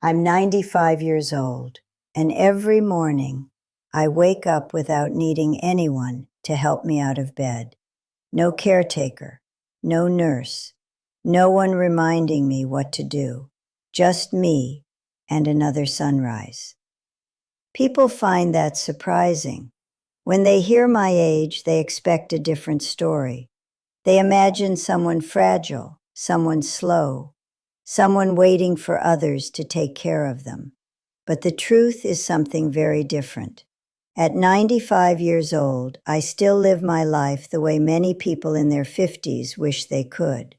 I'm 95 years old, and every morning I wake up without needing anyone to help me out of bed. No caretaker, no nurse, no one reminding me what to do, just me and another sunrise. People find that surprising. When they hear my age, they expect a different story. They imagine someone fragile, someone slow, someone waiting for others to take care of them. But the truth is something very different. At 95 years old, I still live my life the way many people in their 50s wish they could.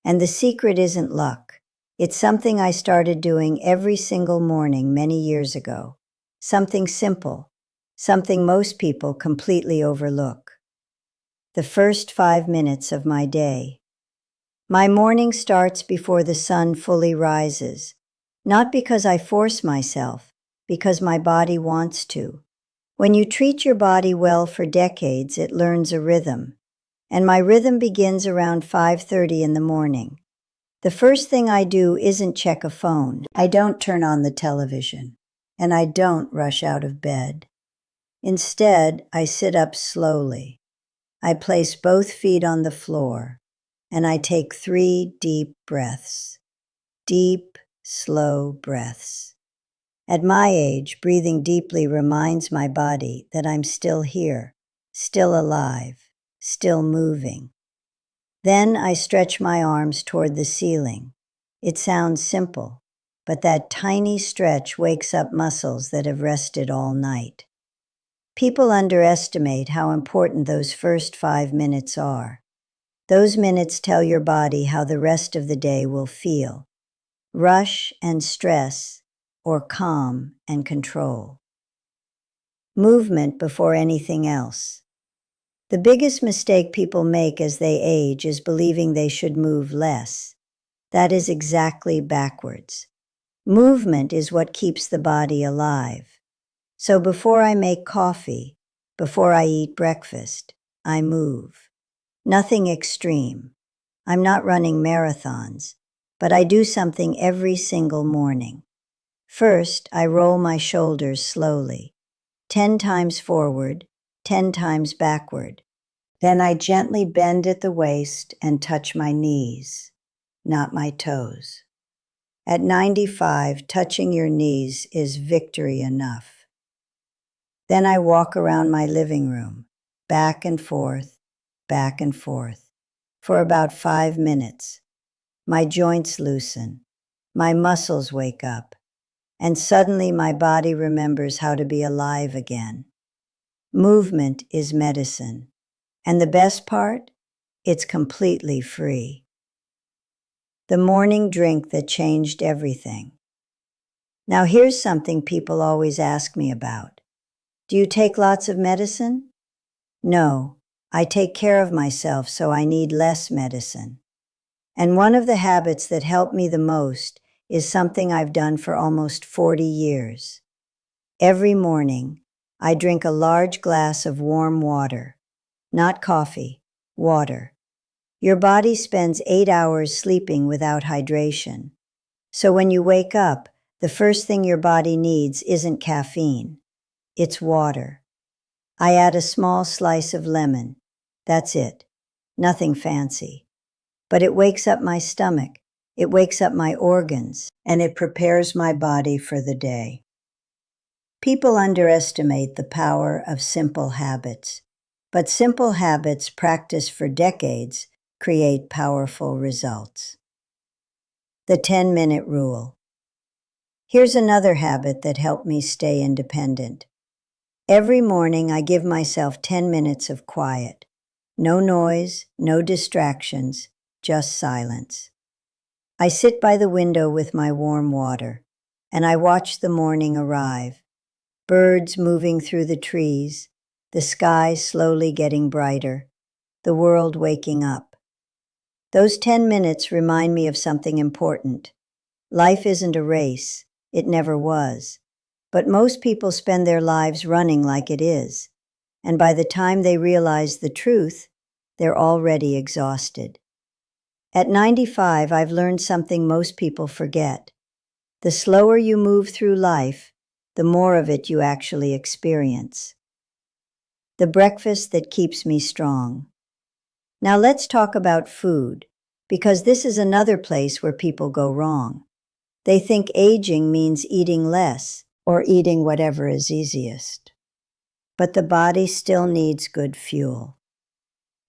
And the secret isn't luck. It's something I started doing every single morning many years ago. Something simple, something most people completely overlook. The first 5 minutes of my day. My morning starts before the sun fully rises, not because I force myself, because my body wants to. When you treat your body well for decades, it learns a rhythm, and my rhythm begins around 5:30 in the morning. The first thing I do isn't check a phone. I don't turn on the television, and I don't rush out of bed. Instead, I sit up slowly. I place both feet on the floor, and I take 3 deep breaths. Deep, slow breaths. At my age, breathing deeply reminds my body that I'm still here, still alive, still moving. Then I stretch my arms toward the ceiling. It sounds simple, but that tiny stretch wakes up muscles that have rested all night. People underestimate how important those first 5 minutes are. Those minutes tell your body how the rest of the day will feel. Rush and stress, or calm and control. Movement before anything else. The biggest mistake people make as they age is believing they should move less. That is exactly backwards. Movement is what keeps the body alive. So before I make coffee, before I eat breakfast, I move. Nothing extreme. I'm not running marathons, but I do something every single morning. First, I roll my shoulders slowly, 10 times forward, 10 times backward. Then I gently bend at the waist and touch my knees, not my toes. At 95, touching your knees is victory enough. Then I walk around my living room, back and forth, for about 5 minutes. My joints loosen, my muscles wake up, and suddenly my body remembers how to be alive again. Movement is medicine, and the best part? It's completely free. The morning drink that changed everything. Now here's something people always ask me about. Do you take lots of medicine? No, I take care of myself, so I need less medicine. And one of the habits that help me the most is something I've done for almost 40 years. Every morning, I drink a large glass of warm water. Not coffee, water. Your body spends 8 hours sleeping without hydration. So when you wake up, the first thing your body needs isn't caffeine. It's water. I add a small slice of lemon. That's it. Nothing fancy. But it wakes up my stomach, it wakes up my organs, and it prepares my body for the day. People underestimate the power of simple habits, but simple habits practiced for decades create powerful results. The 10-minute rule. Here's another habit that helped me stay independent. Every morning I give myself 10 minutes of quiet. No noise, no distractions, just silence. I sit by the window with my warm water, and I watch the morning arrive. Birds moving through the trees, the sky slowly getting brighter, the world waking up. Those 10 minutes remind me of something important. Life isn't a race, it never was. But most people spend their lives running like it is, and by the time they realize the truth, they're already exhausted. At 95, I've learned something most people forget. The slower you move through life, the more of it you actually experience. The breakfast that keeps me strong. Now let's talk about food, because this is another place where people go wrong. They think aging means eating less or eating whatever is easiest. But the body still needs good fuel.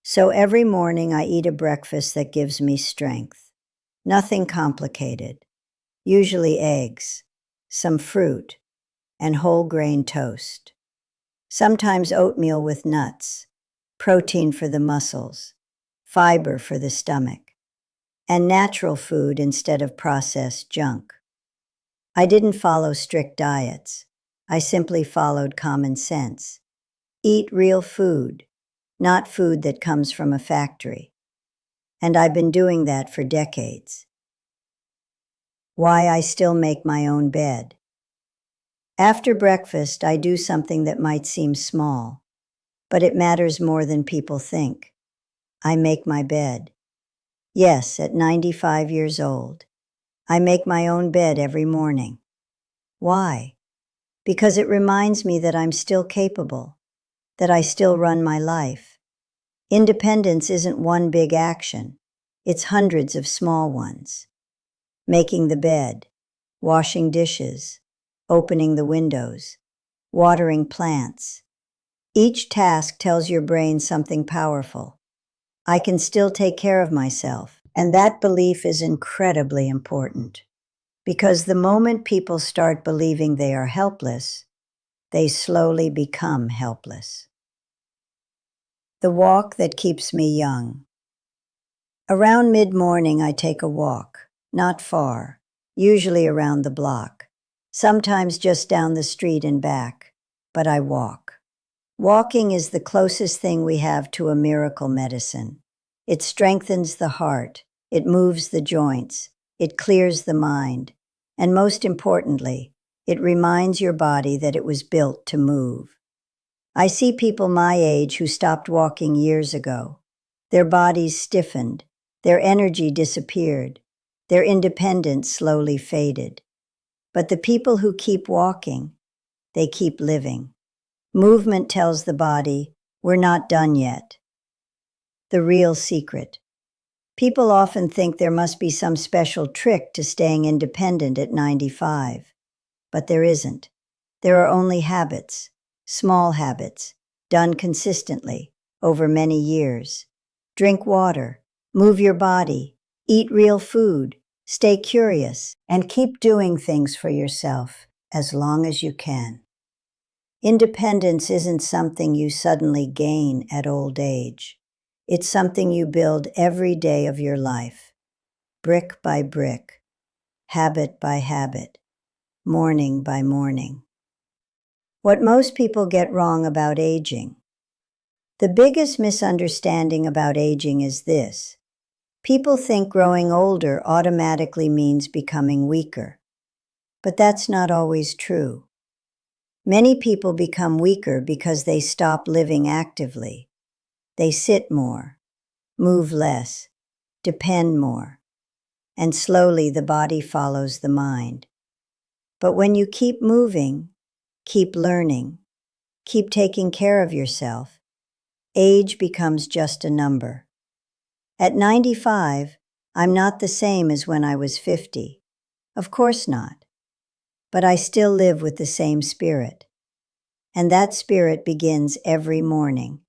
So every morning I eat a breakfast that gives me strength. Nothing complicated. Usually eggs, some fruit, and whole grain toast. Sometimes oatmeal with nuts, protein for the muscles, fiber for the stomach, and natural food instead of processed junk. I didn't follow strict diets. I simply followed common sense. Eat real food, not food that comes from a factory. And I've been doing that for decades. Why I still make my own bed. After breakfast, I do something that might seem small, but it matters more than people think. I make my bed. Yes, at 95 years old. I make my own bed every morning. Why? Because it reminds me that I'm still capable, that I still run my life. Independence isn't one big action. It's hundreds of small ones. Making the bed, washing dishes, opening the windows, watering plants. Each task tells your brain something powerful. I can still take care of myself, and that belief is incredibly important. Because the moment people start believing they are helpless, they slowly become helpless. The walk that keeps me young. Around mid-morning, I take a walk, not far, usually around the block, sometimes just down the street and back, but I walk. Walking is the closest thing we have to a miracle medicine. It strengthens the heart, it moves the joints, it clears the mind, and most importantly, it reminds your body that it was built to move. I see people my age who stopped walking years ago. Their bodies stiffened, their energy disappeared, their independence slowly faded. But the people who keep walking, they keep living. Movement tells the body, we're not done yet. The real secret. People often think there must be some special trick to staying independent at 95. But there isn't. There are only habits, small habits, done consistently over many years. Drink water, move your body, eat real food, stay curious, and keep doing things for yourself as long as you can. Independence isn't something you suddenly gain at old age. It's something you build every day of your life, brick by brick, habit by habit, morning by morning. What most people get wrong about aging. The biggest misunderstanding about aging is this. People think growing older automatically means becoming weaker. But that's not always true. Many people become weaker because they stop living actively. They sit more, move less, depend more, and slowly the body follows the mind. But when you keep moving, keep learning, keep taking care of yourself, age becomes just a number. At 95, I'm not the same as when I was 50. Of course not. But I still live with the same spirit. And that spirit begins every morning,